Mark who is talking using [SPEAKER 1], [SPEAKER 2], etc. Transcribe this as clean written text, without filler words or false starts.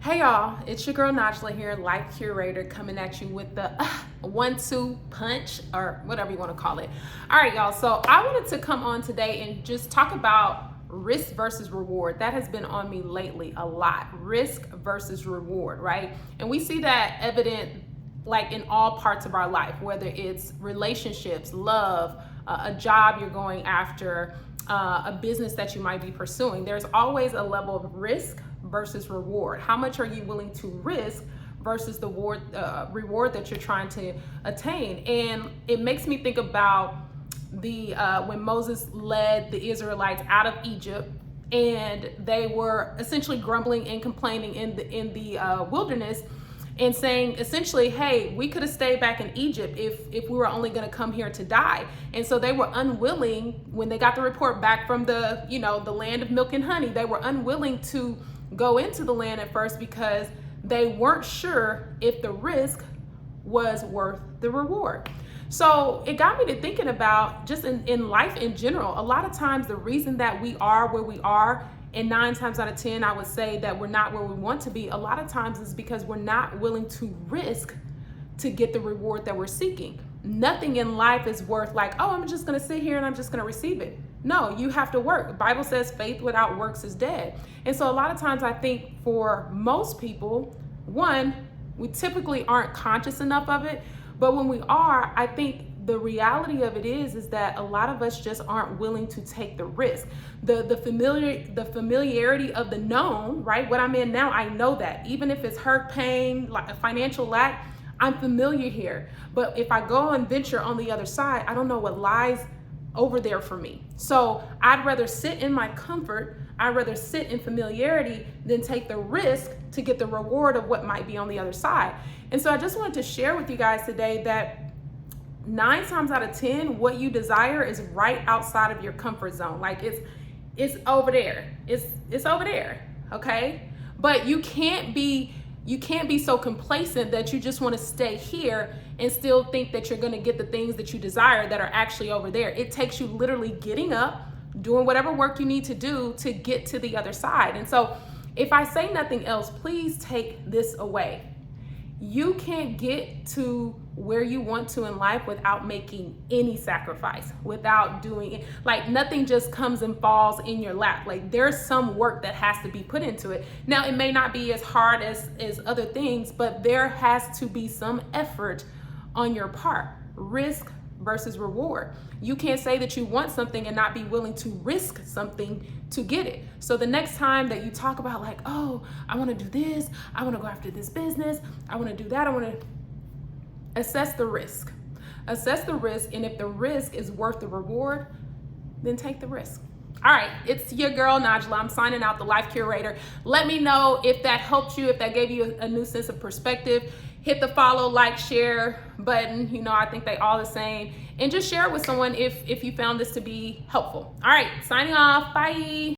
[SPEAKER 1] Hey y'all, it's your girl Najla here, life curator, coming at you with the 1-2 punch, or whatever you want to call it. All right, y'all, so I wanted to come on today and just talk about risk versus reward. That has been on me lately a lot. Risk versus reward, right? And we see that evident like in all parts of our life, whether it's relationships, love, a job you're going after, a business that you might be pursuing. There's always a level of risk versus reward. How much are you willing to risk versus the reward that you're trying to attain? And it makes me think about the when Moses led the Israelites out of Egypt, and they were essentially grumbling and complaining in the wilderness, and saying essentially, hey, we could have stayed back in Egypt if we were only going to come here to die. And so they were unwilling, when they got the report back from the land of milk and honey, they were unwilling to go into the land at first because they weren't sure if the risk was worth the reward. So it got me to thinking about just in life in general. A lot of times the reason that we are where we are, and 9 times out of 10, I would say that we're not where we want to be, a lot of times is because we're not willing to risk to get the reward that we're seeking. Nothing in life is worth like, oh, I'm just gonna sit here and I'm just gonna receive it. No, you have to work. The Bible says faith without works is dead. And so a lot of times I think for most people, one, we typically aren't conscious enough of it, but when we are, I think the reality of it is that a lot of us just aren't willing to take the risk. The familiarity of the known, right? What I'm in now, I know that. Even if it's hurt, pain, like a financial lack, I'm familiar here. But if I go and venture on the other side, I don't know what lies over there for me. So I'd rather sit in my comfort, I'd rather sit in familiarity than take the risk to get the reward of what might be on the other side. And so I just wanted to share with you guys today that 9 times out of 10, what you desire is right outside of your comfort zone. Like it's over there. It's over there. Okay. But you can't be so complacent that you just want to stay here and still think that you're going to get the things that you desire that are actually over there. It takes you literally getting up, doing whatever work you need to do to get to the other side. And so if I say nothing else, please take this away. You can't get to where you want to in life without making any sacrifice, without doing it. Like nothing just comes and falls in your lap. Like there's some work that has to be put into it. Now, it may not be as hard as other things, but there has to be some effort on your part. Risk versus reward. You can't say that you want something and not be willing to risk something to get it. So the next time that you talk about like, oh, I want to do this, I want to go after this business, I want to do that, I want to assess the risk. Assess the risk, and if the risk is worth the reward, then take the risk. All right, it's your girl Najla. I'm signing out, the life curator. Let me know if that helped you, if that gave you a new sense of perspective. Hit the follow, like, share button. I think they all the same. And just share it with someone if you found this to be helpful. All right, signing off. Bye.